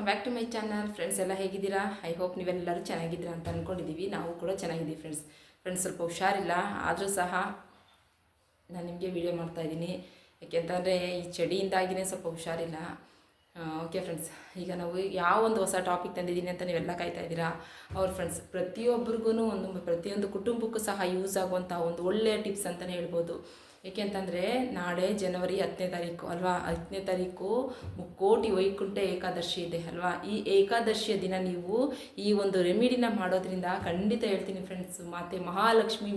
Back to my channel. Friends ಎಲ್ಲ ಹೇಗಿದ್ದೀರಾ? I hope ನೀವೆಲ್ಲರೂ ಚೆನ್ನಾಗಿದ್ದೀರಾ ಅಂತ ಅಂದ್ಕೊಂಡಿದ್ದೀವಿ. ನಾವು ಕೂಡ ಚೆನ್ನಾಗಿದ್ದೀವಿ ಫ್ರೆಂಡ್ಸ್ ಸ್ವಲ್ಪ ಹುಷಾರಿಲ್ಲ, ಆದರೂ ಸಹ ನಾನು ನಿಮಗೆ ವಿಡಿಯೋ ಮಾಡ್ತಾಯಿದ್ದೀನಿ. ಯಾಕೆಂತಂದರೆ ಈ ಚಳಿಯಿಂದಾಗಿಯೇ ಸ್ವಲ್ಪ ಹುಷಾರಿಲ್ಲ. ಓಕೆ ಫ್ರೆಂಡ್ಸ್, ಈಗ ನಾವು ಯಾವ ಒಂದು ಹೊಸ ಟಾಪಿಕ್ ತಂದಿದ್ದೀನಿ ಅಂತ ನೀವೆಲ್ಲ ಕಾಯ್ತಾ ಇದ್ದೀರಾ. ಫ್ರೆಂಡ್ಸ್, ಪ್ರತಿಯೊಬ್ಬರಿಗೂ ಪ್ರತಿಯೊಂದು ಕುಟುಂಬಕ್ಕೂ ಸಹ ಯೂಸ್ ಆಗುವಂಥ ಒಂದು ಒಳ್ಳೆಯ ಟಿಪ್ಸ್ ಅಂತಲೇ ಹೇಳ್ಬೋದು. ಏಕೆಂತಂದರೆ ನಾಳೆ ಜನವರಿ 10ನೇ ತಾರೀಕು ಅಲ್ವಾ. 10ನೇ ತಾರೀಕು ಮುಕ್ಕೋಟಿ ವೈಕುಂಠ ಏಕಾದಶಿ ಇದೆ ಅಲ್ವಾ. ಈ ಏಕಾದಶಿಯ ದಿನ ನೀವು ಈ ಒಂದು ರೆಮಿಡಿನ ಮಾಡೋದ್ರಿಂದ ಖಂಡಿತ ಹೇಳ್ತೀನಿ ಫ್ರೆಂಡ್ಸ್, ಮಾತೆ ಮಹಾಲಕ್ಷ್ಮಿ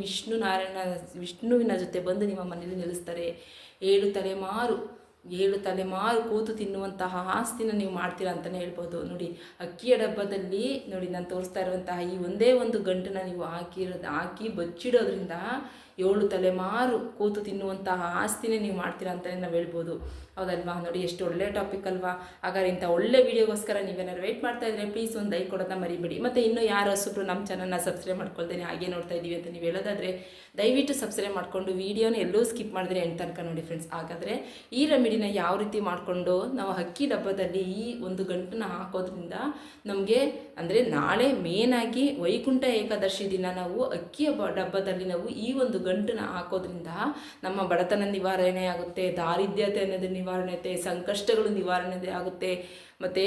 ವಿಷ್ಣುವಿನ ಜೊತೆ ಬಂದು ನಿಮ್ಮ ಮನೇಲಿ ನೆಲೆಸ್ತಾರೆ. 7 ತಲೆಮಾರು ಕೂತು ತಿನ್ನುವಂತಹ ಆಸ್ತಿನ ನೀವು ಮಾಡ್ತೀರಾ ಅಂತಲೇ ಹೇಳ್ಬೋದು. ನೋಡಿ, ಅಕ್ಕಿಯ ಡಬ್ಬದಲ್ಲಿ ನೋಡಿ ನಾನು ತೋರಿಸ್ತಾ ಇರುವಂತಹ ಈ ಒಂದೇ ಒಂದು ಗಂಟನ್ನ ನೀವು ಹಾಕಿ ಬಚ್ಚಿಡೋದ್ರಿಂದ 7 ತಲೆಮಾರು ಕೂತು ತಿನ್ನುವಂತಹ ಆಸ್ತಿನೇ ನೀವು ಮಾಡ್ತೀರಾ ಅಂತಲೇ ನಾವು ಹೇಳ್ಬೋದು. ಹೌದಲ್ವಾ? ನೋಡಿ, ಎಷ್ಟು ಒಳ್ಳೆ ಟಾಪಿಕ್ ಅಲ್ವಾ. ಹಾಗಾದ್ರೆ ಇಂಥ ಒಳ್ಳೆ ವೀಡಿಯೋಗೋಸ್ಕರ ನೀವೇನಾದ್ರು ವೆಯ್ಟ್ ಮಾಡ್ತಾ ಇದ್ರೆ ಪ್ಲೀಸ್ ಒಂದು ಲೈಕ್ ಕೊಡೋದನ್ನ ಮರಿಬೇಡಿ. ಮತ್ತು ಇನ್ನೂ ಯಾರು ಹೊಸಬ್ರು ನಮ್ಮ ಚಾನಲ್ನ ಸಬ್ಸ್ಕ್ರೈಬ್ ಮಾಡ್ಕೊಳ್ತೇನೆ ಹಾಗೆ ನೋಡ್ತಾ ಇದ್ದೀವಿ ಅಂತ ನೀವು ಹೇಳೋದಾದರೆ ದಯವಿಟ್ಟು ಸಬ್ಸ್ಕ್ರೈಬ್ ಮಾಡಿಕೊಂಡು ವೀಡಿಯೋನ ಎಲ್ಲೂ ಸ್ಕಿಪ್ ಮಾಡಿದ್ರೆ ಎಂಟು ತನಕ ನೋಡಿ ಫ್ರೆಂಡ್ಸ್. ಹಾಗಾದರೆ ಈ ರೆಮಿಡಿನ ಯಾವ ರೀತಿ ಮಾಡಿಕೊಂಡು ನಾವು ಅಕ್ಕಿ ಡಬ್ಬದಲ್ಲಿ ಈ ಒಂದು ಗಂಟನ್ನ ಹಾಕೋದ್ರಿಂದ ನಮಗೆ ಅಂದರೆ ನಾಳೆ ಮೇನಾಗಿ ವೈಕುಂಠ ಏಕಾದಶಿ ದಿನ ನಾವು ಅಕ್ಕಿಯ ಡಬ್ಬದಲ್ಲಿ ನಾವು ಈ ಒಂದು ಗಂಟನ್ನ ಹಾಕೋದ್ರಿಂದ ನಮ್ಮ ಬಡತನ ನಿವಾರಣೆ ಆಗುತ್ತೆ, ದಾರಿದ್ರ್ಯತೆ ಅನ್ನೋದು ನಿವಾರಣೆ ಆಗುತ್ತೆ, ಸಂಕಷ್ಟಗಳು ನಿವಾರಣೆ ಆಗುತ್ತೆ. ಮತ್ತು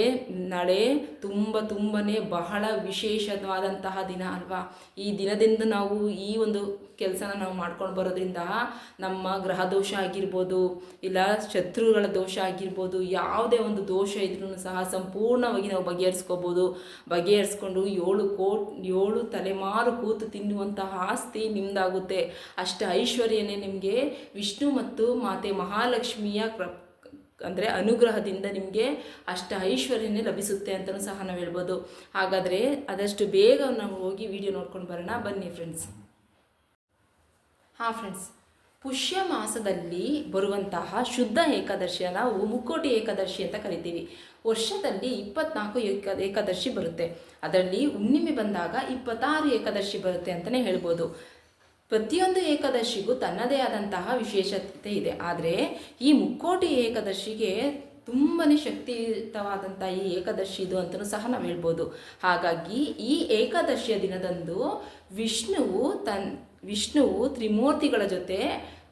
ನಾಳೆ ತುಂಬನೇ ಬಹಳ ವಿಶೇಷವಾದಂತಹ ದಿನ ಅಲ್ವಾ. ಈ ದಿನದಿಂದ ನಾವು ಈ ಒಂದು ಕೆಲಸನ ನಾವು ಮಾಡ್ಕೊಂಡು ಬರೋದ್ರಿಂದ ನಮ್ಮ ಗ್ರಹ ದೋಷ ಆಗಿರ್ಬೋದು, ಇಲ್ಲ ಶತ್ರುಗಳ ದೋಷ ಆಗಿರ್ಬೋದು, ಯಾವುದೇ ಒಂದು ದೋಷ ಇದ್ರೂ ಸಹ ಸಂಪೂರ್ಣವಾಗಿ ನಾವು ಬಗೆಹರಿಸ್ಕೊಂಡು 7 ತಲೆಮಾರು ಕೂತು ತಿನ್ನುವಂತಹ ಆಸ್ತಿ ನಿಮ್ಮದಾಗುತ್ತೆ. ಅಷ್ಟು ಐಶ್ವರ್ಯನೇ ನಿಮಗೆ ವಿಷ್ಣು ಮತ್ತು ಮಾತೆ ಮಹಾಲಕ್ಷ್ಮಿಯ ಅಂದರೆ ಅನುಗ್ರಹದಿಂದ ನಿಮಗೆ ಅಷ್ಟು ಐಶ್ವರ್ಯನೇ ಲಭಿಸುತ್ತೆ ಅಂತಲೂ ಸಹ ನಾವು ಹೇಳ್ಬೋದು. ಹಾಗಾದರೆ ಆದಷ್ಟು ಬೇಗ ನಾವು ಹೋಗಿ ವಿಡಿಯೋ ನೋಡ್ಕೊಂಡು ಬರೋಣ ಬನ್ನಿ ಫ್ರೆಂಡ್ಸ್. ಫ್ರೆಂಡ್ಸ್, ಪುಷ್ಯ ಮಾಸದಲ್ಲಿ ಬರುವಂತಹ ಶುದ್ಧ ಏಕಾದಶಿಯ ನಾವು ಮುಕ್ಕೋಟಿ ಏಕಾದಶಿ ಅಂತ ಕರಿತೀವಿ. ವರ್ಷದಲ್ಲಿ 24 ಏಕಾದಶಿ ಬರುತ್ತೆ. ಅದರಲ್ಲಿ ಹುಣ್ಣಿಮೆ ಬಂದಾಗ 26 ಏಕಾದಶಿ ಬರುತ್ತೆ ಅಂತಲೇ ಹೇಳ್ಬೋದು. ಪ್ರತಿಯೊಂದು ಏಕಾದಶಿಗೂ ತನ್ನದೇ ಆದಂತಹ ವಿಶೇಷತೆ ಇದೆ. ಆದರೆ ಈ ಮುಕ್ಕೋಟಿ ಏಕಾದಶಿಗೆ ತುಂಬಾ ಶಕ್ತಿಯುತವಾದಂಥ ಈ ಏಕಾದಶಿ ಇದು ಅಂತಲೂ ಸಹ ನಾವು ಹೇಳ್ಬೋದು. ಹಾಗಾಗಿ ಈ ಏಕಾದಶಿಯ ದಿನದಂದು ವಿಷ್ಣುವು ತ್ರಿಮೂರ್ತಿಗಳ ಜೊತೆ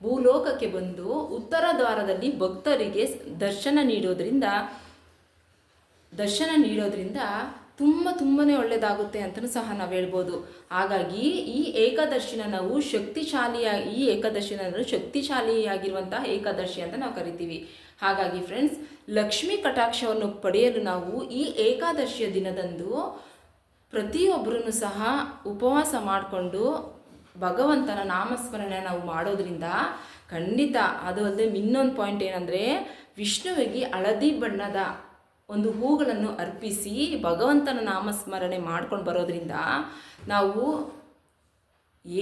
ಭೂಲೋಕಕ್ಕೆ ಬಂದು ಉತ್ತರ ದ್ವಾರದಲ್ಲಿ ಭಕ್ತರಿಗೆ ದರ್ಶನ ನೀಡೋದ್ರಿಂದ ತುಂಬಾ ಒಳ್ಳೆಯದಾಗುತ್ತೆ ಅಂತಲೂ ಸಹ ನಾವು ಹೇಳ್ಬೋದು. ಹಾಗಾಗಿ ಈ ಏಕಾದಶಿನ ನಾವು ಶಕ್ತಿಶಾಲಿಯಾಗಿರುವಂತಹ ಏಕಾದಶಿ ಅಂತ ನಾವು ಕರಿತೀವಿ. ಹಾಗಾಗಿ ಫ್ರೆಂಡ್ಸ್, ಲಕ್ಷ್ಮೀ ಕಟಾಕ್ಷವನ್ನು ಪಡೆಯಲು ನಾವು ಈ ಏಕಾದಶಿಯ ದಿನದಂದು ಪ್ರತಿಯೊಬ್ಬರೂ ಸಹ ಉಪವಾಸ ಮಾಡಿಕೊಂಡು ಭಗವಂತನ ನಾಮಸ್ಮರಣೆ ನಾವು ಮಾಡೋದ್ರಿಂದ ಖಂಡಿತ. ಅದು ಅಲ್ಲದೆ ಇನ್ನೊಂದು ಪಾಯಿಂಟ್ ಏನಂದರೆ, ವಿಷ್ಣುವಿಗೆ ಹಳದಿ ಬಣ್ಣದ ಒಂದು ಹೂಗಳನ್ನು ಅರ್ಪಿಸಿ ಭಗವಂತನ ನಾಮಸ್ಮರಣೆ ಮಾಡ್ಕೊಂಡು ಬರೋದ್ರಿಂದ ನಾವು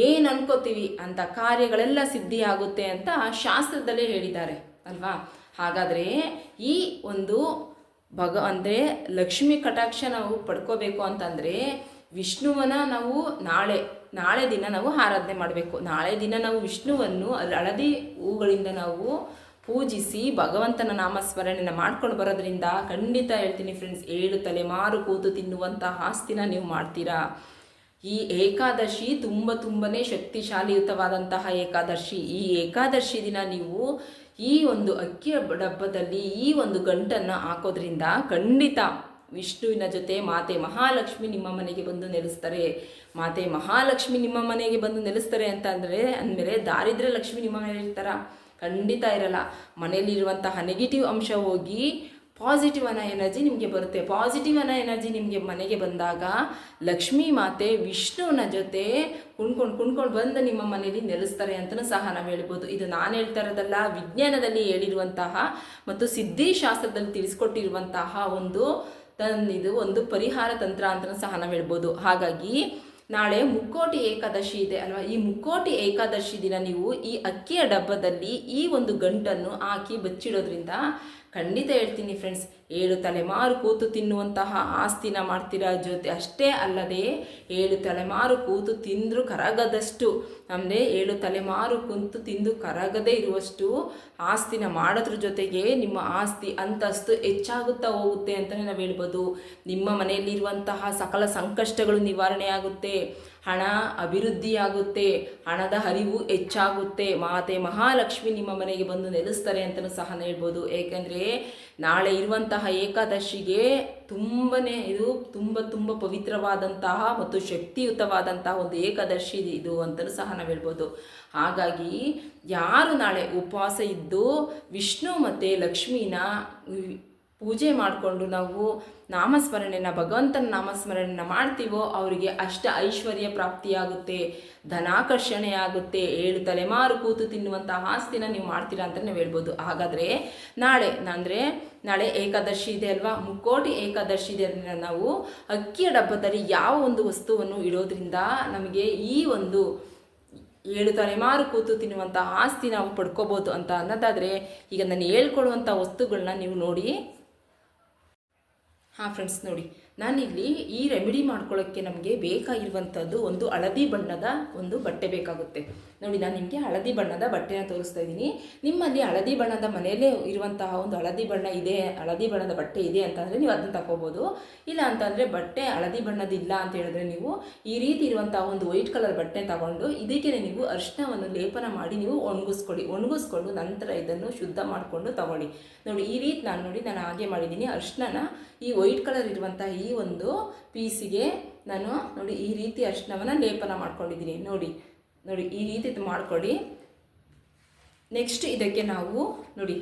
ಏನು ಅನ್ಕೋತೀವಿ ಅಂತ ಕಾರ್ಯಗಳೆಲ್ಲ ಸಿದ್ಧಿಯಾಗುತ್ತೆ ಅಂತ ಶಾಸ್ತ್ರದಲ್ಲೇ ಹೇಳಿದ್ದಾರೆ ಅಲ್ವಾ. ಹಾಗಾದರೆ ಈ ಒಂದು ಅಂದರೆ ಲಕ್ಷ್ಮೀ ಕಟಾಕ್ಷ ನಾವು ಪಡ್ಕೋಬೇಕು ಅಂತಂದರೆ ವಿಷ್ಣುವನ ನಾವು ನಾಳೆ ದಿನ ನಾವು ಆರಾಧನೆ ಮಾಡಬೇಕು. ನಾಳೆ ದಿನ ನಾವು ವಿಷ್ಣುವನ್ನು ಹಳದಿ ಹೂಗಳಿಂದ ನಾವು ಪೂಜಿಸಿ ಭಗವಂತನ ನಾಮಸ್ಮರಣೆನ ಮಾಡ್ಕೊಂಡು ಬರೋದ್ರಿಂದ ಖಂಡಿತ ಹೇಳ್ತೀನಿ ಫ್ರೆಂಡ್ಸ್, 7 ತಲೆಮಾರು ಕೂತು ತಿನ್ನುವಂತಹ ಆಸ್ತಿನ ನೀವು ಮಾಡ್ತೀರಾ. ಈ ಏಕಾದಶಿ ತುಂಬನೇ ಶಕ್ತಿಶಾಲಿಯುತವಾದಂತಹ ಏಕಾದಶಿ. ಈ ಏಕಾದಶಿ ದಿನ ನೀವು ಈ ಒಂದು ಅಕ್ಕಿಯ ಡಬ್ಬದಲ್ಲಿ ಈ ಒಂದು ಗಂಟನ್ನು ಹಾಕೋದ್ರಿಂದ ಖಂಡಿತ ವಿಷ್ಣುವಿನ ಜೊತೆ ಮಾತೆ ಮಹಾಲಕ್ಷ್ಮಿ ನಿಮ್ಮ ಮನೆಗೆ ಬಂದು ನೆಲೆಸ್ತಾರೆ. ಮಾತೆ ಮಹಾಲಕ್ಷ್ಮಿ ನಿಮ್ಮ ಮನೆಗೆ ಬಂದು ನೆಲೆಸ್ತಾರೆ ಅಂದಮೇಲೆ ದಾರಿದ್ರ್ಯ ಲಕ್ಷ್ಮಿ ನಿಮ್ಮ ಮನೇಲಿ ಇರ್ತಾರ? ಖಂಡಿತ ಇರಲ್ಲ. ಮನೆಯಲ್ಲಿರುವಂತಹ ನೆಗೆಟಿವ್ ಅಂಶ ಹೋಗಿ ಪಾಸಿಟಿವ್ ಅನ್ನೋ ಎನರ್ಜಿ ನಿಮಗೆ ಬರುತ್ತೆ. ಪಾಸಿಟಿವ್ ಅನ್ನೋ ಎನರ್ಜಿ ನಿಮಗೆ ಮನೆಗೆ ಬಂದಾಗ ಲಕ್ಷ್ಮೀ ಮಾತೆ ವಿಷ್ಣುವಿನ ಜೊತೆ ಕುಣ್ಕೊಂಡು ಬಂದು ನಿಮ್ಮ ಮನೆಯಲ್ಲಿ ನೆಲೆಸ್ತಾರೆ ಅಂತಲೂ ಸಹ ನಾವು ಹೇಳ್ಬೋದು. ಇದು ನಾನು ಹೇಳ್ತಾ ಇರೋದಲ್ಲ, ವಿಜ್ಞಾನದಲ್ಲಿ ಹೇಳಿರುವಂತಹ ಮತ್ತು ಸಿದ್ಧಿಶಾಸ್ತ್ರದಲ್ಲಿ ತಿಳಿಸ್ಕೊಟ್ಟಿರುವಂತಹ ಇದು ಒಂದು ಪರಿಹಾರ ತಂತ್ರ ಅಂತಲೂ ಸಹ ನಾವು ಹೇಳ್ಬೋದು. ಹಾಗಾಗಿ ನಾಳೆ ಮುಕ್ಕೋಟಿ ಏಕಾದಶಿ ಇದೆ ಅಲ್ವಾ. ಈ ಮುಕ್ಕೋಟಿ ಏಕಾದಶಿ ದಿನ ನೀವು ಈ ಅಕ್ಕಿಯ ಡಬ್ಬದಲ್ಲಿ ಈ ಒಂದು ಗಂಟನ್ನು ಹಾಕಿ ಬಚ್ಚಿಡೋದ್ರಿಂದ ಖಂಡಿತ ಹೇಳ್ತೀನಿ ಫ್ರೆಂಡ್ಸ್, 7 ತಲೆಮಾರು ಕೂತು ತಿನ್ನುವಂತಹ ಆಸ್ತಿನ ಮಾಡ್ತೀರಾ. ಜೊತೆ ಅಷ್ಟೇ ಅಲ್ಲದೆ 7 ತಲೆಮಾರು ಕೂತು ತಿಂದರೂ ಕರಗದಷ್ಟು, ಅಂದರೆ 7 ತಲೆಮಾರು ಕೂತು ತಿಂದು ಕರಗದೇ ಇರುವಷ್ಟು ಆಸ್ತಿನ ಮಾಡೋದ್ರ ಜೊತೆಗೆ ನಿಮ್ಮ ಆಸ್ತಿ ಅಂತಸ್ತು ಹೆಚ್ಚಾಗುತ್ತಾ ಹೋಗುತ್ತೆ ಅಂತಲೇ ನಾವು ಹೇಳ್ಬೋದು. ನಿಮ್ಮ ಮನೆಯಲ್ಲಿರುವಂತಹ ಸಕಲ ಸಂಕಷ್ಟಗಳು ನಿವಾರಣೆ ಆಗುತ್ತೆ, ಹಣ ಅಭಿವೃದ್ಧಿಯಾಗುತ್ತೆ, ಹಣದ ಹರಿವು ಹೆಚ್ಚಾಗುತ್ತೆ, ಮಾತೆ ಮಹಾಲಕ್ಷ್ಮಿ ನಿಮ್ಮ ಮನೆಗೆ ಬಂದು ನೆಲೆಸ್ತಾರೆ ಅಂತಲೂ ಸಹ ಹೇಳ್ಬೋದು. ಏಕೆಂದರೆ ನಾಳೆ ಇರುವಂತಹ ಏಕಾದಶಿಗೆ ಇದು ತುಂಬ ಪವಿತ್ರವಾದಂತಹ ಮತ್ತು ಶಕ್ತಿಯುತವಾದಂತಹ ಒಂದು ಏಕಾದಶಿ ಇದು ಅಂತಲೂ ಸಹ ನಾವು ಹೇಳ್ಬೋದು. ಹಾಗಾಗಿ ಯಾರು ನಾಳೆ ಉಪವಾಸ ಇದ್ದು ವಿಷ್ಣು ಮತ್ತು ಲಕ್ಷ್ಮೀನ ಪೂಜೆ ಮಾಡಿಕೊಂಡು ನಾವು ನಾಮಸ್ಮರಣೆನ ಭಗವಂತನ ನಾಮಸ್ಮರಣೆನ ಮಾಡ್ತೀವೋ ಅವರಿಗೆ ಐಶ್ವರ್ಯ ಪ್ರಾಪ್ತಿಯಾಗುತ್ತೆ, ಧನಾಕರ್ಷಣೆ ಆಗುತ್ತೆ. 7 ತಲೆಮಾರು ಕೂತು ತಿನ್ನುವಂಥ ಆಸ್ತಿನ ನೀವು ಮಾಡ್ತೀರಾ ಅಂತ ನಾವು ಹೇಳ್ಬೋದು. ಹಾಗಾದರೆ ನಾಳೆ ಏಕಾದಶಿ ಇದೆ ಅಲ್ವಾ, ಮುಕ್ಕೋಟಿ ಏಕಾದಶಿ ಇದೆ. ನಾವು ಅಕ್ಕಿಯ ಡಬ್ಬದಲ್ಲಿ ಯಾವ ಒಂದು ವಸ್ತುವನ್ನು ಇಡೋದ್ರಿಂದ ನಮಗೆ ಈ ಒಂದು 7 ತಲೆಮಾರು ಕೂತು ತಿನ್ನುವಂಥ ಆಸ್ತಿ ನಾವು ಪಡ್ಕೋಬೋದು ಅಂತ ಅನ್ನೋದಾದರೆ, ಈಗ ನಾನು ಹೇಳ್ಕೊಡುವಂಥ ವಸ್ತುಗಳನ್ನ ನೀವು ನೋಡಿ. ಫ್ರೆಂಡ್ಸ್ ನೋಡಿ, ನಾನಿಲ್ಲಿ ಈ ರೆಮಿಡಿ ಮಾಡ್ಕೊಳ್ಳೋಕ್ಕೆ ನಮಗೆ ಬೇಕಾಗಿರುವಂಥದ್ದು ಒಂದು ಹಳದಿ ಬಣ್ಣದ ಒಂದು ಬಟ್ಟೆ ಬೇಕಾಗುತ್ತೆ. ನೋಡಿ, ನಾನು ನಿಮಗೆ ಹಳದಿ ಬಣ್ಣದ ಬಟ್ಟೆನ ತೋರಿಸ್ತಾ ಇದ್ದೀನಿ. ನಿಮ್ಮಲ್ಲಿ ಹಳದಿ ಬಣ್ಣದ ಮನೆಯಲ್ಲೇ ಇರುವಂತಹ ಒಂದು ಹಳದಿ ಬಣ್ಣದ ಬಟ್ಟೆ ಇದೆ ಅಂತಂದರೆ ನೀವು ಅದನ್ನು ತಗೋಬೋದು. ಇಲ್ಲ ಅಂತಂದರೆ ಬಟ್ಟೆ ಹಳದಿ ಬಣ್ಣದಿಲ್ಲ ಅಂತ ಹೇಳಿದ್ರೆ ನೀವು ಈ ರೀತಿ ಇರುವಂತಹ ಒಂದು ವೈಟ್ ಕಲರ್ ಬಟ್ಟೆ ತಗೊಂಡು ಇದಕ್ಕೆ ನೀವು ಅರಿಶಿಣವನ್ನು ಲೇಪನ ಮಾಡಿ ನೀವು ಒಣಗಿಸ್ಕೊಂಡು ನಂತರ ಇದನ್ನು ಶುದ್ಧ ಮಾಡಿಕೊಂಡು ತಗೊಳ್ಳಿ. ನೋಡಿ, ಈ ರೀತಿ ನಾನು ಹಾಗೆ ಮಾಡಿದ್ದೀನಿ. ಅರಿಶಿಣನ ಈ ವೈಟ್ ಕಲರ್ ಇರುವಂತಹ ಈ ಒಂದು ಪೀಸಿಗೆ ನಾನು ನೋಡಿ ಈ ರೀತಿ ಅರಿಶಿಣವನ್ನು ಲೇಪನ ಮಾಡ್ಕೊಂಡಿದ್ದೀನಿ. ನೋಡಿ ಈ ರೀತಿ ಮಾಡ್ಕೊಳ್ಳಿ. ನೆಕ್ಸ್ಟ್ ಇದಕ್ಕೆ ನಾವು ನೋಡಿ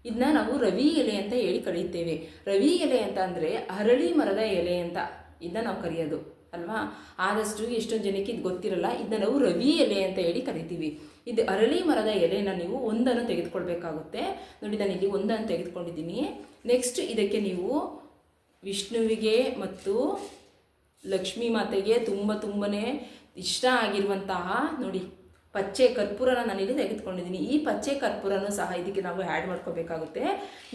ಇದನ್ನ ನಾವು ರವಿ ಎಲೆ ಅಂತ ಹೇಳಿ ಕರೀತೇವೆ. ರವಿ ಎಲೆ ಅಂತ ಅಂದರೆ ಅರಳಿ ಮರದ ಎಲೆ ಅಂತ ಇದನ್ನ ನಾವು ಕರೆಯೋದು ಅಲ್ವಾ. ಆದಷ್ಟು ಎಷ್ಟೊಂದು ಜನಕ್ಕೆ ಇದು ಗೊತ್ತಿರಲ್ಲ. ಇದನ್ನ ನಾವು ರವಿ ಎಲೆ ಅಂತ ಹೇಳಿ ಕರಿತೀವಿ. ಇದು ಅರಳಿ ಮರದ ಎಲೆನ ನೀವು ಒಂದನ್ನು ತೆಗೆದುಕೊಳ್ಬೇಕಾಗುತ್ತೆ. ನೋಡಿ, ನಾನು ಇಲ್ಲಿ ಒಂದನ್ನು ತೆಗೆದುಕೊಂಡಿದ್ದೀನಿ. ನೆಕ್ಸ್ಟ್ ಇದಕ್ಕೆ ನೀವು ವಿಷ್ಣುವಿಗೆ ಮತ್ತು ಲಕ್ಷ್ಮೀ ಮಾತೆಗೆ ತುಂಬನೇ ಇಷ್ಟ ಆಗಿರುವಂತಹ ನೋಡಿ ಪಚ್ಚೆ ಕರ್ಪೂರನ ನಾನಿಲ್ಲಿ ತೆಗೆದುಕೊಂಡಿದ್ದೀನಿ. ಈ ಪಚ್ಚೆ ಕರ್ಪೂರನೂ ಸಹ ಇದಕ್ಕೆ ನಾವು ಆ್ಯಡ್ ಮಾಡ್ಕೋಬೇಕಾಗುತ್ತೆ.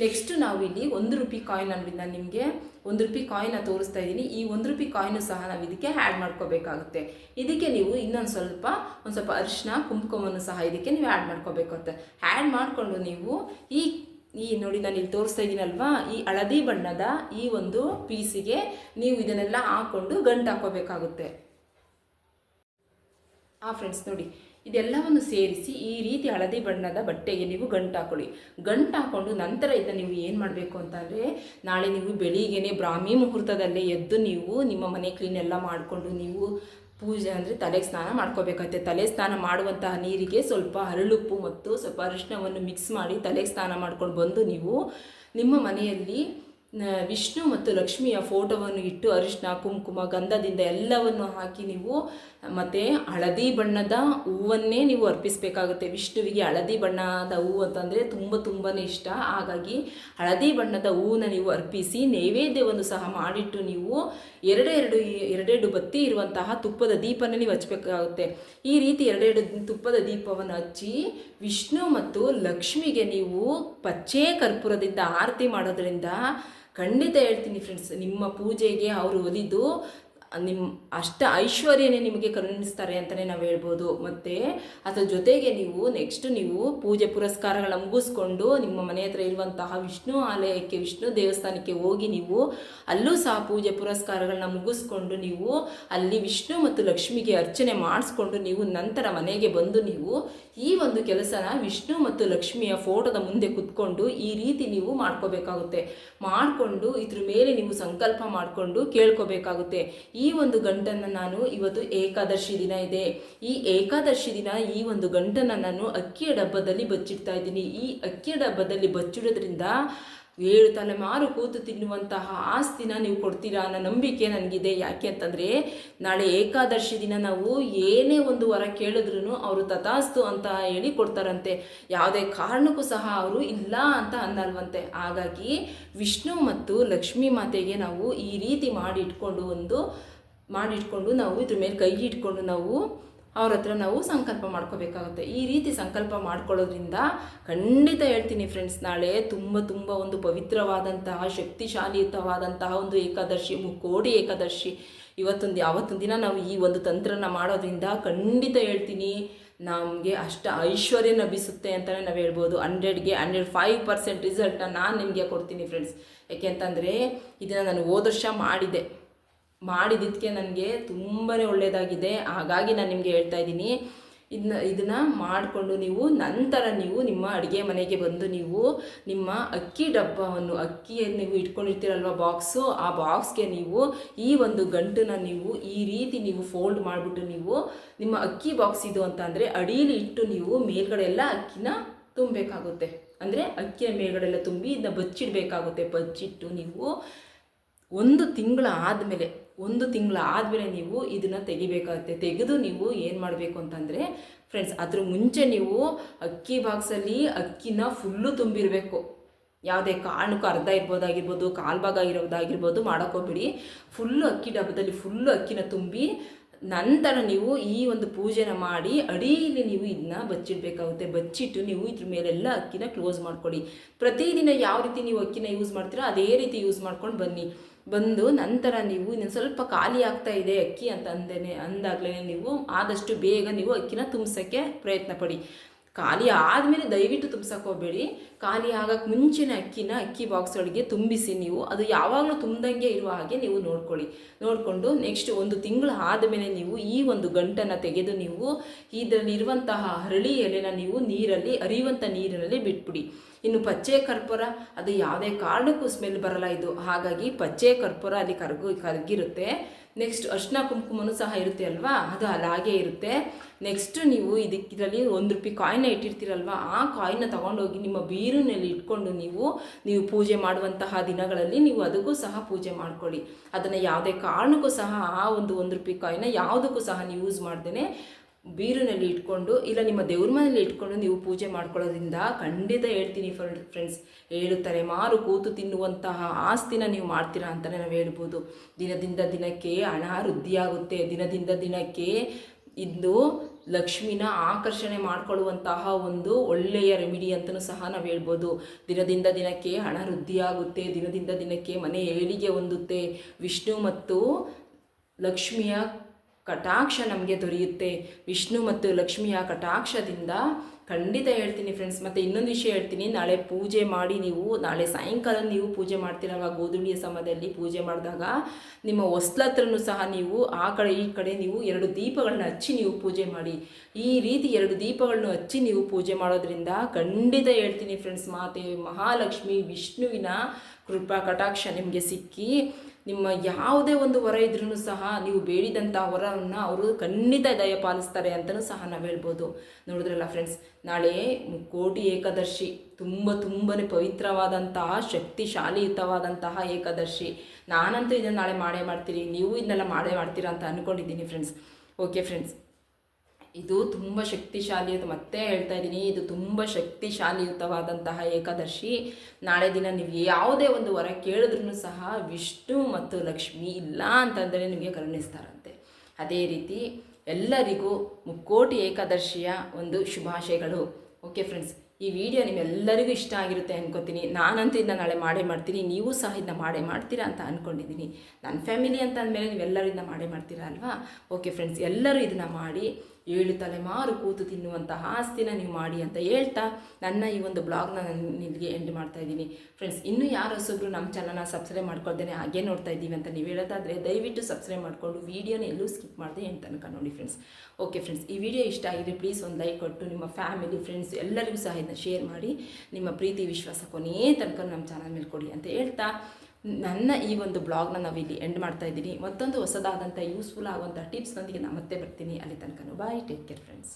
ನೆಕ್ಸ್ಟ್ ನಾವು ಇಲ್ಲಿ 1 ರೂಪಾಯಿ ಕಾಯಿನ್, ನಾನು ನಿಮಗೆ 1 ರೂಪಾಯಿ ಕಾಯಿನ ತೋರಿಸ್ತಾ ಇದ್ದೀನಿ. ಈ 1 ರೂಪಾಯಿ ಕಾಯಿನು ಸಹ ನಾವು ಇದಕ್ಕೆ ಆ್ಯಡ್ ಮಾಡ್ಕೋಬೇಕಾಗುತ್ತೆ. ಇದಕ್ಕೆ ನೀವು ಇನ್ನೊಂದು ಸ್ವಲ್ಪ ಅರಿಶಿನ ಕುಂಕುಮವನ್ನು ಸಹ ಇದಕ್ಕೆ ನೀವು ಆ್ಯಡ್ ಮಾಡ್ಕೋಬೇಕಾಗುತ್ತೆ. ಆ್ಯಡ್ ಮಾಡಿಕೊಂಡು ನೀವು ಈ ನೋಡಿ ನಾನು ಇಲ್ಲಿ ತೋರಿಸ್ತಾ ಇದ್ದೀನಲ್ವಾ, ಈ ಹಳದಿ ಬಣ್ಣದ ಈ ಒಂದು ಪೀಸಿಗೆ ನೀವು ಇದನ್ನೆಲ್ಲ ಹಾಕ್ಕೊಂಡು ಗಂಟು ಹಾಕೋಬೇಕಾಗುತ್ತೆ. ಫ್ರೆಂಡ್ಸ್ ನೋಡಿ, ಇದೆಲ್ಲವನ್ನು ಸೇರಿಸಿ ಈ ರೀತಿ ಹಳದಿ ಬಣ್ಣದ ಬಟ್ಟೆಗೆ ನೀವು ಗಂಟು ಹಾಕೊಳ್ಳಿ. ಗಂಟು ಹಾಕ್ಕೊಂಡು ನಂತರ ಇದನ್ನು ನೀವು ಏನು ಮಾಡಬೇಕು ಅಂತಂದರೆ, ನಾಳೆ ನೀವು ಬೆಳಿಗ್ಗೆನೆ ಬ್ರಾಹ್ಮಿ ಮುಹೂರ್ತದಲ್ಲೇ ಎದ್ದು ನೀವು ನಿಮ್ಮ ಮನೆ ಕ್ಲೀನ್ ಎಲ್ಲ ಮಾಡಿಕೊಂಡು ನೀವು ಪೂಜೆ ಅಂದರೆ ತಲೆಗೆ ಸ್ನಾನ ಮಾಡ್ಕೋಬೇಕಾಗುತ್ತೆ. ತಲೆ ಸ್ನಾನ ಮಾಡುವಂತಹ ನೀರಿಗೆ ಸ್ವಲ್ಪ ಹರಳುಪ್ಪು ಮತ್ತು ಸ್ವಲ್ಪ ಅರಿಶಿಣವನ್ನು ಮಿಕ್ಸ್ ಮಾಡಿ ತಲೆಗೆ ಸ್ನಾನ ಮಾಡ್ಕೊಂಡು ಬಂದು ನೀವು ನಿಮ್ಮ ಮನೆಯಲ್ಲಿ ವಿಷ್ಣು ಮತ್ತು ಲಕ್ಷ್ಮಿಯ ಫೋಟೋವನ್ನು ಇಟ್ಟು ಅರಿಶಿನ ಕುಂಕುಮ ಗಂಧದಿಂದ ಎಲ್ಲವನ್ನು ಹಾಕಿ ನೀವು ಮತ್ತು ಹಳದಿ ಬಣ್ಣದ ಹೂವನ್ನೇ ನೀವು ಅರ್ಪಿಸಬೇಕಾಗುತ್ತೆ. ವಿಷ್ಣುವಿಗೆ ಹಳದಿ ಬಣ್ಣದ ಹೂವು ಅಂತಂದರೆ ತುಂಬಾ ಇಷ್ಟ. ಹಾಗಾಗಿ ಬಣ್ಣದ ಹೂವನ್ನ ನೀವು ಅರ್ಪಿಸಿ ನೈವೇದ್ಯವನ್ನು ಸಹ ಮಾಡಿಟ್ಟು ನೀವು ಎರಡೆರಡು ಬತ್ತಿ ಇರುವಂತಹ ತುಪ್ಪದ ದೀಪನ ನೀವು ಹಚ್ಚಬೇಕಾಗುತ್ತೆ. ಈ ರೀತಿ ಎರಡೆರಡು ತುಪ್ಪದ ದೀಪವನ್ನು ಹಚ್ಚಿ ವಿಷ್ಣು ಮತ್ತು ಲಕ್ಷ್ಮಿಗೆ ನೀವು ಪಚ್ಚೆ ಕರ್ಪೂರದಿಂದ ಆರತಿ ಮಾಡೋದ್ರಿಂದ ಖಂಡಿತ ಹೇಳ್ತೀನಿ ಫ್ರೆಂಡ್ಸ್, ನಿಮ್ಮ ಪೂಜೆಗೆ ಅವರು ಒಲಿದು ಐಶ್ವರ್ಯನೇ ನಿಮಗೆ ಕರುಣಿಸ್ತಾರೆ ಅಂತಲೇ ನಾವು ಹೇಳ್ಬೋದು. ಮತ್ತು ಅದರ ಜೊತೆಗೆ ನೀವು ಪೂಜೆ ಪುರಸ್ಕಾರಗಳನ್ನ ಮುಗಿಸ್ಕೊಂಡು ನಿಮ್ಮ ಮನೆ ಹತ್ರ ಇರುವಂತಹ ವಿಷ್ಣು ಆಲಯಕ್ಕೆ, ವಿಷ್ಣು ದೇವಸ್ಥಾನಕ್ಕೆ ಹೋಗಿ ನೀವು ಅಲ್ಲೂ ಸಹ ಪೂಜೆ ಪುರಸ್ಕಾರಗಳನ್ನ ಮುಗಿಸ್ಕೊಂಡು ನೀವು ಅಲ್ಲಿ ವಿಷ್ಣು ಮತ್ತು ಲಕ್ಷ್ಮಿಗೆ ಅರ್ಚನೆ ಮಾಡಿಸ್ಕೊಂಡು ನೀವು ನಂತರ ಮನೆಗೆ ಬಂದು ನೀವು ಈ ಒಂದು ಕೆಲಸನ ವಿಷ್ಣು ಮತ್ತು ಲಕ್ಷ್ಮಿಯ ಫೋಟೋದ ಮುಂದೆ ಕುತ್ಕೊಂಡು ಈ ರೀತಿ ನೀವು ಮಾಡ್ಕೋಬೇಕಾಗುತ್ತೆ. ಮಾಡಿಕೊಂಡು ಇದ್ರ ಮೇಲೆ ನೀವು ಸಂಕಲ್ಪ ಮಾಡಿಕೊಂಡು ಕೇಳ್ಕೋಬೇಕಾಗುತ್ತೆ. ಈ ಒಂದು ಗಂಟನ್ನು ನಾನು ಇವತ್ತು ಏಕಾದಶಿ ದಿನ ಇದೆ, ಈ ಏಕಾದಶಿ ದಿನ ಈ ಒಂದು ಗಂಟನ್ನು ನಾನು ಅಕ್ಕಿಯ ಡಬ್ಬದಲ್ಲಿ ಬಚ್ಚಿಡ್ತಾ ಇದ್ದೀನಿ. ಈ ಅಕ್ಕಿಯ ಡಬ್ಬದಲ್ಲಿ ಬಚ್ಚಿಡೋದ್ರಿಂದ 7 ತಲೆಮಾರು ಕೂತು ತಿನ್ನುವಂತಹ ಆಸ್ತಿನ ನೀವು ಕೊಡ್ತೀರಾ ಅನ್ನೋ ನಂಬಿಕೆ ನನಗಿದೆ. ಯಾಕೆ ಅಂತಂದರೆ ನಾಳೆ ಏಕಾದಶಿ ದಿನ ನಾವು ಏನೇ ಒಂದು ವರ ಕೇಳಿದ್ರೂ ಅವರು ತಥಾಸ್ತು ಅಂತ ಹೇಳಿ ಕೊಡ್ತಾರಂತೆ. ಯಾವುದೇ ಕಾರಣಕ್ಕೂ ಸಹ ಅವರು ಇಲ್ಲ ಅಂತ ಅನ್ನಲ್ವಂತೆ. ಹಾಗಾಗಿ ವಿಷ್ಣು ಮತ್ತು ಲಕ್ಷ್ಮೀ ಮಾತೆಗೆ ನಾವು ಈ ರೀತಿ ಮಾಡಿಟ್ಕೊಂಡು ನಾವು ಇದ್ರ ಮೇಲೆ ಕೈ ಇಟ್ಕೊಂಡು ನಾವು ಅವ್ರ ಹತ್ರ ನಾವು ಸಂಕಲ್ಪ ಮಾಡ್ಕೋಬೇಕಾಗುತ್ತೆ. ಈ ರೀತಿ ಸಂಕಲ್ಪ ಮಾಡ್ಕೊಳ್ಳೋದ್ರಿಂದ ಖಂಡಿತ ಹೇಳ್ತೀನಿ ಫ್ರೆಂಡ್ಸ್, ನಾಳೆ ತುಂಬ ಒಂದು ಪವಿತ್ರವಾದಂತಹ ಶಕ್ತಿಶಾಲಿಯುತವಾದಂತಹ ಒಂದು ಏಕಾದಶಿ, ಮುಕ್ಕೋಟಿ ಏಕಾದಶಿ ಯಾವತ್ತೊಂದು ದಿನ ನಾವು ಈ ಒಂದು ತಂತ್ರನ ಮಾಡೋದ್ರಿಂದ ಖಂಡಿತ ಹೇಳ್ತೀನಿ ನಮಗೆ ಐಶ್ವರ್ಯ ಲಭಿಸುತ್ತೆ ಅಂತಲೇ ನಾವು ಹೇಳ್ಬೋದು. 100ಗೆ 105% ರಿಸಲ್ಟನ್ನ ನಾನು ನಿಮಗೆ ಕೊಡ್ತೀನಿ ಫ್ರೆಂಡ್ಸ್. ಯಾಕೆ ಅಂತಂದರೆ ಇದನ್ನು ನಾನು ಹೋದ ವರ್ಷ ಮಾಡಿದ್ದಕ್ಕೆ ನನಗೆ ತುಂಬಾ ಒಳ್ಳೆಯದಾಗಿದೆ. ಹಾಗಾಗಿ ನಾನು ನಿಮಗೆ ಹೇಳ್ತಾ ಇದ್ದೀನಿ, ಇದನ್ನು ಮಾಡಿಕೊಂಡು ನಂತರ ನೀವು ನಿಮ್ಮ ಅಡುಗೆ ಮನೆಗೆ ಬಂದು ನೀವು ನಿಮ್ಮ ಅಕ್ಕಿ ಅಕ್ಕಿಯನ್ನು ನೀವು ಇಟ್ಕೊಂಡಿರ್ತೀರಲ್ವ ಬಾಕ್ಸು, ಆ ಬಾಕ್ಸ್ಗೆ ನೀವು ಈ ಒಂದು ಗಂಟನ್ನ ನೀವು ಈ ರೀತಿ ನೀವು ಫೋಲ್ಡ್ ಮಾಡಿಬಿಟ್ಟು ನೀವು ನಿಮ್ಮ ಅಕ್ಕಿ ಬಾಕ್ಸ್ ಇದು ಅಂತ ಅಂದರೆ ಅಡೀಲಿ ಇಟ್ಟು ನೀವು ಮೇಲ್ಗಡೆ ಎಲ್ಲ ಅಕ್ಕಿನ ತುಂಬಬೇಕಾಗುತ್ತೆ. ಅಂದರೆ ಅಕ್ಕಿಯ ಮೇಲ್ಗಡೆ ಎಲ್ಲ ತುಂಬಿ ಇದನ್ನ ಬಚ್ಚಿಡಬೇಕಾಗುತ್ತೆ. ಬಚ್ಚಿಟ್ಟು ನೀವು ಒಂದು ತಿಂಗಳ ಆದಮೇಲೆ ನೀವು ಇದನ್ನು ತೆಗಿಬೇಕಾಗುತ್ತೆ. ತೆಗೆದು ನೀವು ಏನು ಮಾಡಬೇಕು ಅಂತಂದರೆ ಫ್ರೆಂಡ್ಸ್, ಅದ್ರ ಮುಂಚೆ ನೀವು ಅಕ್ಕಿ ಬಾಕ್ಸಲ್ಲಿ ಅಕ್ಕಿನ ಫುಲ್ಲು ತುಂಬಿರಬೇಕು. ಯಾವುದೇ ಕಾರಣಕ್ಕೂ ಅರ್ಧ ಇರ್ಬೋದಾಗಿರ್ಬೋದು, ಕಾಲು ಭಾಗ ಇರೋದಾಗಿರ್ಬೋದು ಮಾಡೋಕ್ಕೋಗ್ಬಿಡಿ. ಫುಲ್ಲು ಅಕ್ಕಿ ಡಬ್ಬದಲ್ಲಿ ಫುಲ್ಲು ಅಕ್ಕಿನ ತುಂಬಿ ನಂತರ ನೀವು ಈ ಒಂದು ಪೂಜೆನ ಮಾಡಿ ಅಡಿಯಲ್ಲಿ ನೀವು ಇದನ್ನ ಬಚ್ಚಿಡಬೇಕಾಗುತ್ತೆ. ಬಚ್ಚಿಟ್ಟು ನೀವು ಇದ್ರ ಮೇಲೆಲ್ಲ ಅಕ್ಕಿನ ಕ್ಲೋಸ್ ಮಾಡ್ಕೊಳ್ಳಿ. ಪ್ರತಿದಿನ ಯಾವ ರೀತಿ ನೀವು ಅಕ್ಕಿನ ಯೂಸ್ ಮಾಡ್ತೀರೋ ಅದೇ ರೀತಿ ಯೂಸ್ ಮಾಡ್ಕೊಂಡು ಬಂದು ನಂತರ ನೀವು ಇನ್ನೊಂದು ಸ್ವಲ್ಪ ಖಾಲಿ ಆಗ್ತಾ ಇದೆ ಅಕ್ಕಿ ಅಂತ ಅಂದಾಗಲೇ ನೀವು ಆದಷ್ಟು ಬೇಗ ನೀವು ಅಕ್ಕಿನ ತುಂಬಿಸೋಕ್ಕೆ ಪ್ರಯತ್ನ ಪಡಿ. ಖಾಲಿ ಆದಮೇಲೆ ದಯವಿಟ್ಟು ತುಂಬಿಸೋಕೆ ಹೋಗಬೇಡಿ. ಖಾಲಿ ಆಗೋಕ್ಕೆ ಮುಂಚೆನೇ ಅಕ್ಕಿ ಬಾಕ್ಸ್ ಒಳಗೆ ತುಂಬಿಸಿ ನೀವು ಅದು ಯಾವಾಗಲೂ ತುಂಬ್ದಂಗೆ ಇರುವ ಹಾಗೆ ನೀವು ನೋಡಿಕೊಂಡು ನೆಕ್ಸ್ಟ್ ಒಂದು ತಿಂಗಳು ಆದಮೇಲೆ ನೀವು ಈ ಒಂದು ಗಂಟನ್ನು ತೆಗೆದು ನೀವು ಇದರಲ್ಲಿರುವಂತಹ ಹರಳಿ ಎಲೆನ ನೀವು ಹರಿಯುವಂಥ ನೀರಿನಲ್ಲಿ ಬಿಟ್ಬಿಡಿ. ಇನ್ನು ಪಚ್ಚೆ ಕರ್ಪೂರ ಅದು ಯಾವುದೇ ಕಾರಣಕ್ಕೂ ಸ್ಮೆಲ್ ಬರಲ್ಲ ಇದು. ಹಾಗಾಗಿ ಪಚ್ಚೆ ಕರ್ಪೂರ ಅಲ್ಲಿ ಕರಗಿರುತ್ತೆ. ನೆಕ್ಸ್ಟ್ ಅರ್ಶಿನ ಕುಂಕುಮನೂ ಸಹ ಇರುತ್ತೆ ಅಲ್ವಾ, ಅದು ಹಾಗೆ ಇರುತ್ತೆ. ನೆಕ್ಸ್ಟ್ ನೀವು ಇದರಲ್ಲಿ ₹1 ಕಾಯಿನ ಇಟ್ಟಿರ್ತೀರಲ್ವ, ಆ ಕಾಯಿನ ತೊಗೊಂಡೋಗಿ ನಿಮ್ಮ ಬೀರಿನಲ್ಲಿ ಇಟ್ಕೊಂಡು ನೀವು ಪೂಜೆ ಮಾಡುವಂತಹ ದಿನಗಳಲ್ಲಿ ನೀವು ಅದಕ್ಕೂ ಸಹ ಪೂಜೆ ಮಾಡ್ಕೊಳ್ಳಿ. ಅದನ್ನು ಯಾವುದೇ ಕಾರಣಕ್ಕೂ ಸಹ ಆ ಒಂದು ₹1 ಕಾಯಿನ ಯಾವುದಕ್ಕೂ ಸಹ ನೀವು ಯೂಸ್ ಮಾಡ್ದೇ ಬೀರಿನಲ್ಲಿ ಇಟ್ಕೊಂಡು ಇಲ್ಲ ನಿಮ್ಮ ದೇವ್ರ ಮನೇಲಿ ಇಟ್ಕೊಂಡು ನೀವು ಪೂಜೆ ಮಾಡ್ಕೊಳ್ಳೋದ್ರಿಂದ ಖಂಡಿತ ಹೇಳ್ತೀನಿ ಫ್ರೆಂಡ್ಸ್, 7 ತಲೆಮಾರು ಕೂತು ತಿನ್ನುವಂತಹ ಆಸ್ತಿನ ನೀವು ಮಾಡ್ತೀರಾ ಅಂತಲೇ ನಾವು ಹೇಳ್ಬೋದು. ದಿನದಿಂದ ದಿನಕ್ಕೆ ಹಣ ವೃದ್ಧಿಯಾಗುತ್ತೆ. ದಿನದಿಂದ ದಿನಕ್ಕೆ ಇದು ಲಕ್ಷ್ಮಿನ ಆಕರ್ಷಣೆ ಮಾಡ್ಕೊಳ್ಳುವಂತಹ ಒಂದು ಒಳ್ಳೆಯ ರೆಮಿಡಿ ಅಂತಲೂ ಸಹ ನಾವು ಹೇಳ್ಬೋದು. ದಿನದಿಂದ ದಿನಕ್ಕೆ ಹಣ ವೃದ್ಧಿಯಾಗುತ್ತೆ. ದಿನದಿಂದ ದಿನಕ್ಕೆ ಮನೆ ಏಳಿಗೆ ಹೊಂದುತ್ತೆ. ವಿಷ್ಣು ಮತ್ತು ಲಕ್ಷ್ಮಿಯ ಕಟಾಕ್ಷ ನಮಗೆ ದೊರೆಯುತ್ತೆ. ವಿಷ್ಣು ಮತ್ತು ಲಕ್ಷ್ಮಿಯ ಕಟಾಕ್ಷದಿಂದ ಖಂಡಿತ ಹೇಳ್ತೀನಿ ಫ್ರೆಂಡ್ಸ್. ಮತ್ತು ಇನ್ನೊಂದು ವಿಷಯ ಹೇಳ್ತೀನಿ, ನಾಳೆ ಪೂಜೆ ಮಾಡಿ ನಾಳೆ ಸಾಯಂಕಾಲ ನೀವು ಪೂಜೆ ಮಾಡ್ತೀರಲ್ವ, ಗೋಧೂಳಿಯ ಸಮಯದಲ್ಲಿ ಪೂಜೆ ಮಾಡಿದಾಗ ನಿಮ್ಮ ಹೊಸ್ಲತ್ರನೂ ಸಹ ನೀವು ಆ ಕಡೆ ಈ ಕಡೆ ನೀವು 2 ದೀಪಗಳನ್ನ ಹಚ್ಚಿ ನೀವು ಪೂಜೆ ಮಾಡಿ. ಈ ರೀತಿ 2 ದೀಪಗಳನ್ನು ಹಚ್ಚಿ ನೀವು ಪೂಜೆ ಮಾಡೋದ್ರಿಂದ ಖಂಡಿತ ಹೇಳ್ತೀನಿ ಫ್ರೆಂಡ್ಸ್, ಮಾತೆ ಮಹಾಲಕ್ಷ್ಮಿ ವಿಷ್ಣುವಿನ ಕೃಪಾ ಕಟಾಕ್ಷ ನಿಮಗೆ ಸಿಕ್ಕಿ ನಿಮ್ಮ ಯಾವುದೇ ಒಂದು ವರ ಇದ್ರೂ ಸಹ ನೀವು ಬೇಡಿದಂಥ ವರವನ್ನು ಅವರು ಖಂಡಿತ ದಯಪಾಲಿಸ್ತಾರೆ ಅಂತಲೂ ಸಹ ನಾವು ಹೇಳ್ಬೋದು. ನೋಡಿದ್ರಲ್ಲ ಫ್ರೆಂಡ್ಸ್, ನಾಳೆ ಮುಕ್ಕೋಟಿ ಏಕಾದಶಿ ತುಂಬಾ ಪವಿತ್ರವಾದಂತಹ ಶಕ್ತಿಶಾಲಿಯುತವಾದಂತಹ ಏಕಾದಶಿ. ನಾನಂತೂ ಇದನ್ನು ನಾಳೆ ಮಾಡ್ತೀನಿ, ನೀವು ಇದನ್ನೆಲ್ಲ ಮಾಡ್ತೀರಾ ಅಂತ ಅಂದ್ಕೊಂಡಿದ್ದೀನಿ ಫ್ರೆಂಡ್ಸ್. ಓಕೆ ಫ್ರೆಂಡ್ಸ್, ಇದು ತುಂಬ ಮತ್ತೆ ಹೇಳ್ತಾ ಇದ್ದೀನಿ, ಇದು ತುಂಬ ಶಕ್ತಿಶಾಲಿಯುತವಾದಂತಹ ಏಕಾದಶಿ. ನಾಳೆ ದಿನ ನೀವು ಯಾವುದೇ ಒಂದು ವರ ಕೇಳಿದ್ರೂ ಸಹ ವಿಷ್ಣು ಮತ್ತು ಲಕ್ಷ್ಮಿ ಇಲ್ಲ ಅಂತಂದರೆ ನಿಮಗೆ ಕರುಣಿಸ್ತಾರಂತೆ. ಅದೇ ರೀತಿ ಎಲ್ಲರಿಗೂ ಮುಕ್ಕೋಟಿ ಏಕಾದಶಿಯ ಒಂದು ಶುಭಾಶಯಗಳು. ಓಕೆ ಫ್ರೆಂಡ್ಸ್, ಈ ವಿಡಿಯೋ ನಿಮ್ಮೆಲ್ಲರಿಗೂ ಇಷ್ಟ ಆಗಿರುತ್ತೆ ಅನ್ಕೋತೀನಿ. ನಾನಂತೂ ಇದನ್ನ ನಾಳೆ ಮಾಡ್ತೀನಿ, ನೀವು ಸಹ ಇದನ್ನ ಮಾಡ್ತೀರಾ ಅಂತ ಅಂದ್ಕೊಂಡಿದ್ದೀನಿ. ನನ್ನ ಫ್ಯಾಮಿಲಿ ಅಂತ ಅಂದಮೇಲೆ ನೀವೆಲ್ಲರೂ ಇದನ್ನ ಮಾಡ್ತೀರಾ ಅಲ್ವಾ. ಓಕೆ ಫ್ರೆಂಡ್ಸ್, ಎಲ್ಲರೂ ಇದನ್ನು ಮಾಡಿ 7 ತಲೆಮಾರು ಕೂತು ತಿನ್ನುವಂತಹ ಆಸ್ತಿನ ನೀವು ಮಾಡಿ ಅಂತ ಹೇಳ್ತಾ ನನ್ನ ಈ ಒಂದು ಬ್ಲಾಗ್ನ ನಾನು ನಿಮಗೆ ಎಂಡ್ ಮಾಡ್ತಾ ಇದ್ದೀನಿ ಫ್ರೆಂಡ್ಸ್. ಇನ್ನೂ ಯಾರು ಹೊಸಬ್ರು ನಮ್ಮ ಚಾನಲ್ನ ಸಬ್ಸ್ಕ್ರೈಬ್ ಮಾಡ್ಕೊಳ್ದೇನೆ ಹಾಗೆ ನೋಡ್ತಾ ಇದ್ದೀವಿ ಅಂತ ನೀವು ಹೇಳೋದಾದರೆ ದಯವಿಟ್ಟು ಸಬ್ಸ್ಕ್ರೈಬ್ ಮಾಡಿಕೊಂಡು ವೀಡಿಯೋನ ಎಲ್ಲೂ ಸ್ಕಿಪ್ ಮಾಡಿದೆ ಎಂಡ್ ತನಕ ನೋಡಿ ಫ್ರೆಂಡ್ಸ್. ಓಕೆ ಫ್ರೆಂಡ್ಸ್, ಈ ವಿಡಿಯೋ ಇಷ್ಟ ಆಗಿದೆ ಪ್ಲೀಸ್ ಒಂದು ಲೈಕ್ ಕೊಟ್ಟು ನಿಮ್ಮ ಫ್ಯಾಮಿಲಿ ಫ್ರೆಂಡ್ಸ್ ಎಲ್ಲರಿಗೂ ಸಹ ಇದನ್ನ ಶೇರ್ ಮಾಡಿ ನಿಮ್ಮ ಪ್ರೀತಿ ವಿಶ್ವಾಸ ಕೊನೆಯೇ ತನಕ ನಮ್ಮ ಚಾನಲ್ ಮೇಲೆ ಕೊಡಿ ಅಂತ ಹೇಳ್ತಾ ನನ್ನ ಈ ಒಂದು ಬ್ಲಾಗ್ನ ನಾವಿಲ್ಲಿ ಎಂಡ್ ಮಾಡ್ತಾ ಇದ್ದೀನಿ. ಮತ್ತೊಂದು ಹೊಸದಾದಂಥ ಯೂಸ್ಫುಲ್ ಆಗುವಂಥ ಟಿಪ್ಸ್ನೊಂದಿಗೆ ನಾನು ಮತ್ತೆ ಬರ್ತೀನಿ. ಅಲ್ಲಿ ತನಕ ಬಾಯ್, ಟೇಕ್ ಕೇರ್ ಫ್ರೆಂಡ್ಸ್.